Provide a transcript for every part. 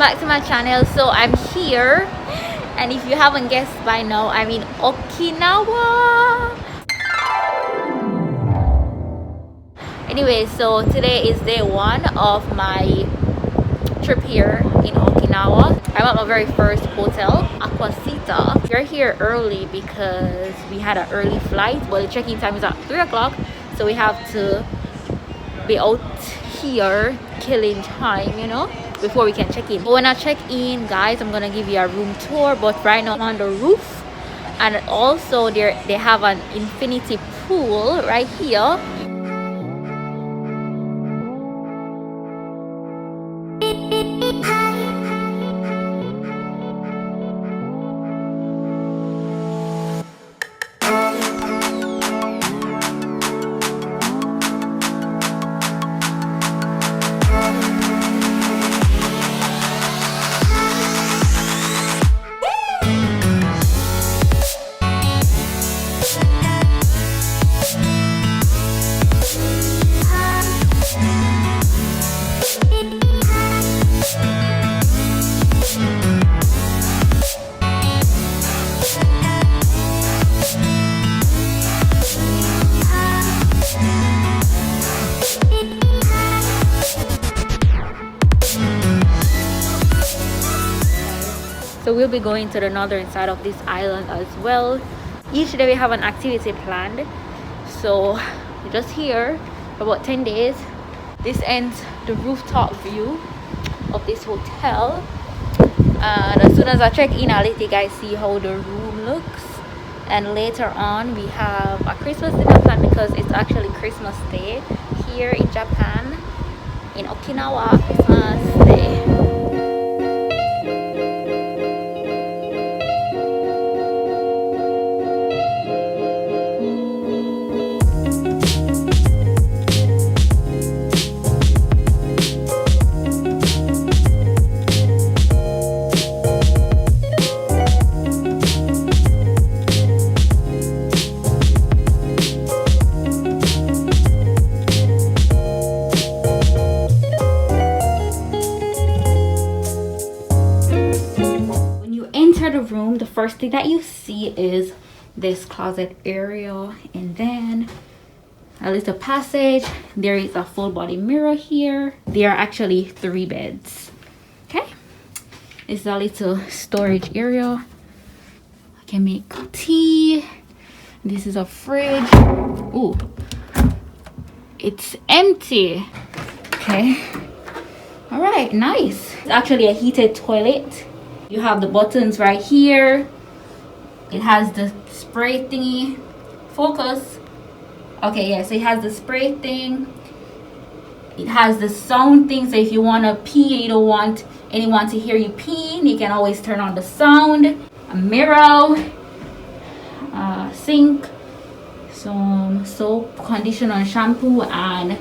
back to my channel. So I'm here, and if you haven't guessed by now, I'm in Okinawa. Anyway, so today is day one of my trip here in Okinawa. I'm at my very first hotel, Aqua Citta. We're here early because we had an early flight, but the check-in time is at 3 o'clock, so we have to be out here killing time, you know, before we can check in. But when I check in, guys, I'm gonna give you a room tour. But right now I'm on the roof, and also they have an infinity pool right here. So we'll be going to the northern side of this island as well. Each day we have an activity planned. So we're just here for about 10 days. This ends the rooftop view of this hotel. And as soon as I check in, I'll let you guys see how the room looks. And later on, we have a Christmas dinner planned because it's actually Christmas Day here in Japan, in Okinawa. Christmas Day. The room, the first thing that you see is this closet area, and then a little passage. There is a full body mirror here. There are actually 3 beds. Okay, it's a little storage area. I can make tea. This is a fridge. Ooh, it's empty. Okay, all right, nice. It's actually a heated toilet. You have the buttons right here. It has the spray thingy. Focus. Okay, yeah, so it has the spray thing. It has the sound thing, so if you want to pee and you don't want anyone to hear you peeing, you can always turn on the sound. A mirror, sink, some soap, conditioner, and shampoo, and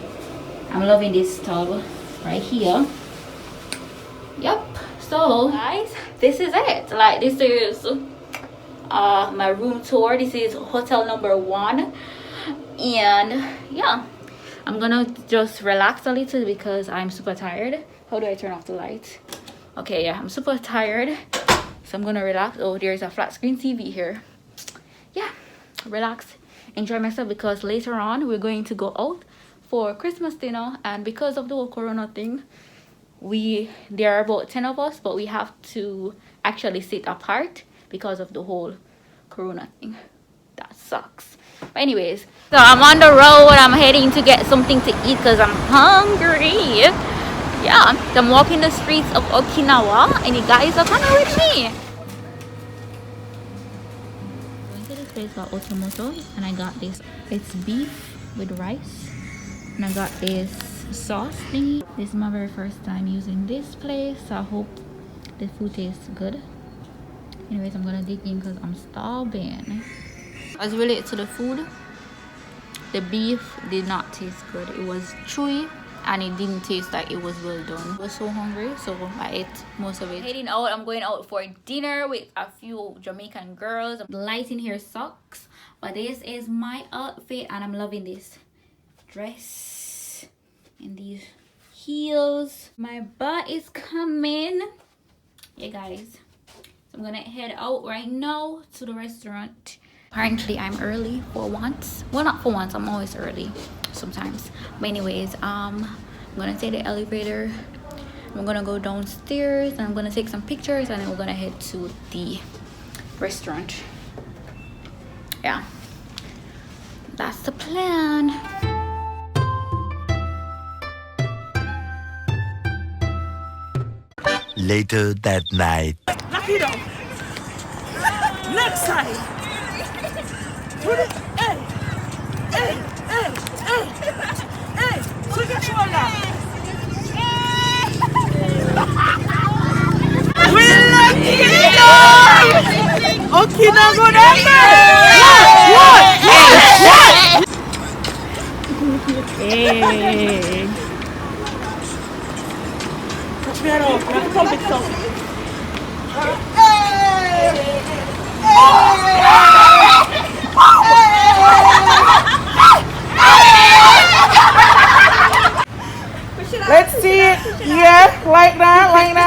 I'm loving this tub right here. Yep. So guys, this is it. Like, this is my room tour. This is hotel number 1, and yeah, I'm gonna just relax a little because I'm super tired. How do I turn off the light? Okay, yeah, I'm super tired, so I'm gonna relax. Oh, there's a flat screen TV here. Yeah, relax, enjoy myself, because later on we're going to go out for Christmas dinner, and because of the whole corona thing, there are about 10 of us, but we have to actually sit apart because of the whole corona thing. That sucks. But anyways, so I'm on the road. I'm heading to get something to eat because I'm hungry. Yeah, I'm walking the streets of Okinawa, and you guys are coming with me. Going to this place called Otomoto, and I got this. It's beef with rice, and I got this sauce thingy. This is my very first time using this place, so I hope the food tastes good. Anyways, I'm gonna dig in because I'm starving. As related to the food, the beef did not taste good. It was chewy and it didn't taste like it was well done. I was so hungry, so I ate most of it. Heading out, I'm going out for dinner with a few Jamaican girls. The lighting here sucks, but this is my outfit and I'm loving this dress and these heels. My butt is coming. Yeah, guys. So I'm gonna head out right now to the restaurant. Apparently, I'm early for once. Well, not for once. I'm always early sometimes. But anyways, I'm gonna take the elevator. I'm gonna go downstairs and I'm gonna take some pictures and then we're gonna head to the restaurant. Yeah, that's the plan. Later that night. Knock it off. Next side. Put it. Hey. Hey. Hey. Hey. Hey. Swing your shoulder. We like it. Okinawa number. What? Hey. Pero, nakakabit ko. Let's see it. Yeah, like that, like that.